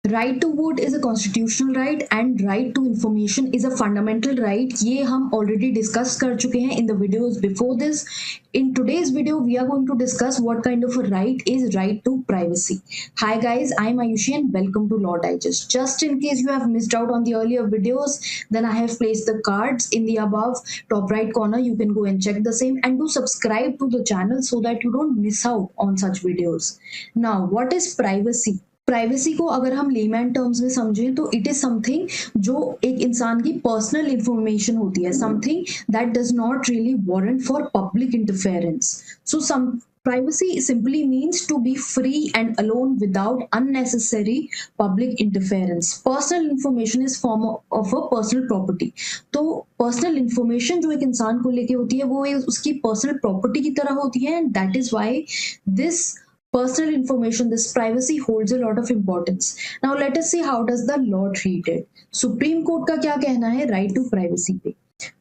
Right to vote is a constitutional right and right to information is a fundamental right. ये हम already discuss कर चुके हैं in the videos before this. In today's video, we are going to discuss what kind of a right is right to privacy. Hi guys, I'm Ayushi and welcome to Law Digest. Just in case you have missed out on the earlier videos, then I have placed the cards in the above top right corner. You can go and check the same and do subscribe to the channel so that you don't miss out on such videos. Now, what is privacy? Privacy को अगर हम layman terms में समझें तो it is something जो एक इंसान की पर्सनल इंफॉर्मेशन होती है, something that does not really warrant for public interference. So some privacy simply means to be free and alone without unnecessary public interference. Personal information is form of a personal property. तो personal information जो एक इंसान को लेके होती है वो उसकी पर्सनल प्रॉपर्टी की तरह होती है, and that is why this personal information, this privacy holds a lot of importance. Now let us see how does the law treat it. Supreme Court का क्या कहना है right to privacy पे.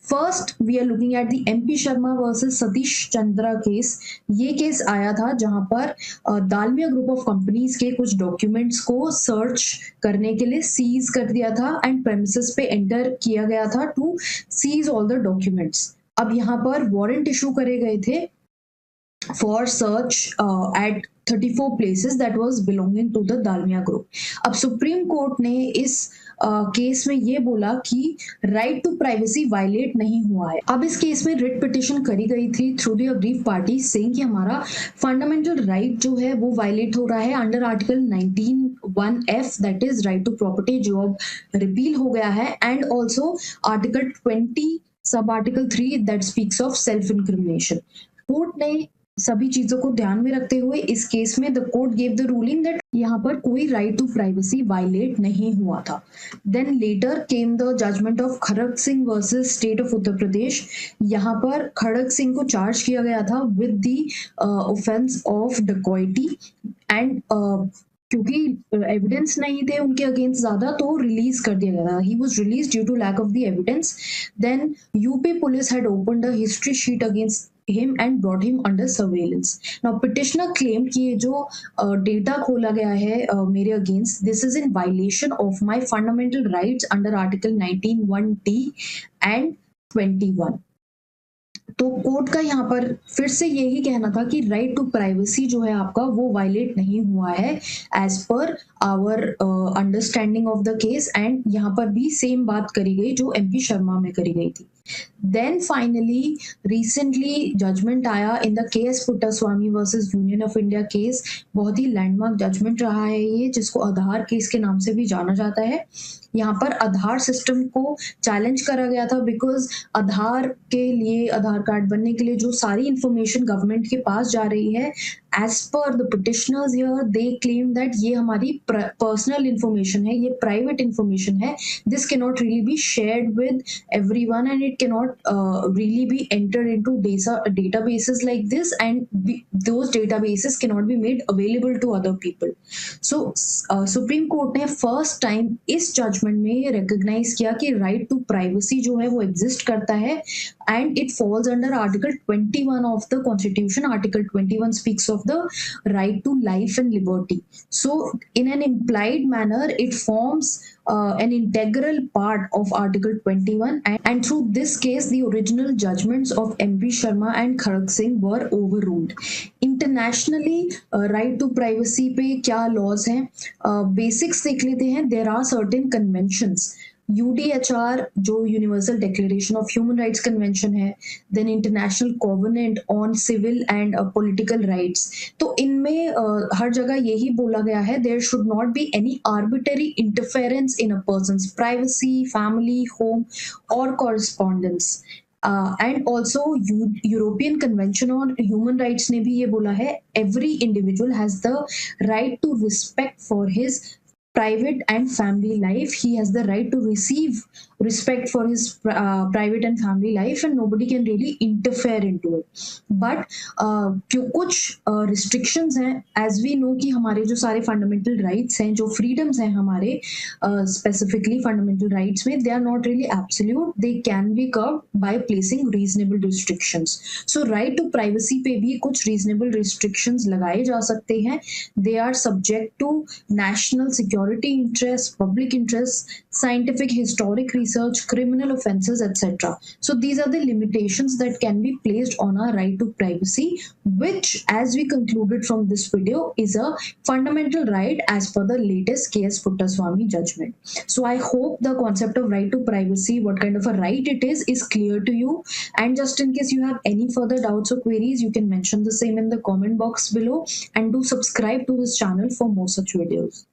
First we are looking at the M P Sharma versus Satish Chandra case. ये case आया था जहां पर दालमिया ग्रुप ऑफ कंपनीज के कुछ डॉक्यूमेंट्स को सर्च करने के लिए सीज कर दिया था एंड प्रेमिसेस पे एंटर किया गया था to seize all the documents. अब यहाँ पर वारंट इशू करे गए थे for search at 34 places that was belonging to the Dalmia group. अब सुप्रीम कोर्ट ने इस केस में ये बोला कि राइट टू प्राइवेसी वायलेट नहीं हुआ है. अब इस केस में रिट पिटिशन करी गई थी through the aggrieved party saying कि हमारा फंडामेंटल राइट जो है वो वायलेट हो रहा है under article 19(1)(f that is right to property जो अब रिपील हो गया है, and also article 20 sub article 3 that speaks of self incrimination. Court ने सभी चीजों को ध्यान में रखते हुए इस केस में the court gave the ruling that यहाँ पर कोई राइट टू प्राइवेसी वायलेट नहीं हुआ था. Then later came the judgement of Kharak Singh versus state of Uttar Pradesh. यहाँ पर खड़ग सिंह को चार्ज किया गया था with the offence of dacoity, and क्योंकि एविडेंस नहीं थे उनके अगेंस्ट ज्यादा तो रिलीज कर दिया गया था. He was release due to lack of the evidence. Then UP police had opened a history sheet against him and brought him under surveillance. Now petitioner claimed कि ये जो डेटा खोला गया है मेरे against, this is in violation of my fundamental rights under article 19(1)(d) and 21. तो court का यहाँ पर फिर से यही कहना था कि राइट टू प्राइवेसी जो है आपका वो वायलेट नहीं हुआ है as per our understanding of the case, and यहाँ पर भी सेम बात करी गई जो एमपी शर्मा में करी गई थी. देन फाइनली रिसेंटली जजमेंट आया in the K S Puttaswamy versus Union of India case. बहुत ही लैंडमार्क जजमेंट रहा है ये, जिसको आधार केस के नाम से भी जाना जाता है. यहाँ पर आधार सिस्टम को चैलेंज करा गया था बिकॉज आधार के लिए, आधार कार्ड बनने के लिए जो सारी इंफॉर्मेशन गवर्नमेंट के पास जा रही है, as per the petitioners here they claim that ये हमारी पर्सनल इंफॉर्मेशन है, ये प्राइवेट इंफॉर्मेशन है. This can not really be shared with everyone and it can not really be entered into databases like this, and those databases cannot be made available to other people. So supreme court ने first time इस judgement में recognise किया कि right to privacy जो है वो exist करता है, and it falls under article 21 of the constitution. Article 21 speaks of the right to life and liberty. So in an implied manner it forms an integral part of Article 21, and through this case the original judgments of MP Sharma and Kharag Singh were overruled. Internationally right to privacy पे क्या laws हैं, basics देख लेते हैं. There are certain conventions. UDHR जो universal declaration of human rights convention है, then international covenant on civil and political rights. तो इनमें हर जगह यही बोला गया है there should not be any arbitrary interference in a person's privacy, family, home और correspondence. And also European convention on human rights ने भी ये बोला है every individual has the right to respect for his private and family life. He has the right to receive respect for his private and family life, and nobody can really interfere into it. But कुछ restrictions हैं, as we know कि हमारे जो सारे fundamental rights हैं, जो freedoms हैं हमारे specifically fundamental rights में, they are not really absolute. They can be curbed by placing reasonable restrictions. So right to privacy पे भी कुछ reasonable restrictions लगाए जा सकते हैं. They are subject to national security security interests, public interests, scientific historic research, criminal offenses, etc. So these are the limitations that can be placed on our right to privacy, which, as we concluded from this video, is a fundamental right as per the latest KS Puttaswamy judgment. So I hope the concept of right to privacy, what kind of a right it is clear to you. And just in case you have any further doubts or queries, you can mention the same in the comment box below, and do subscribe to this channel for more such videos.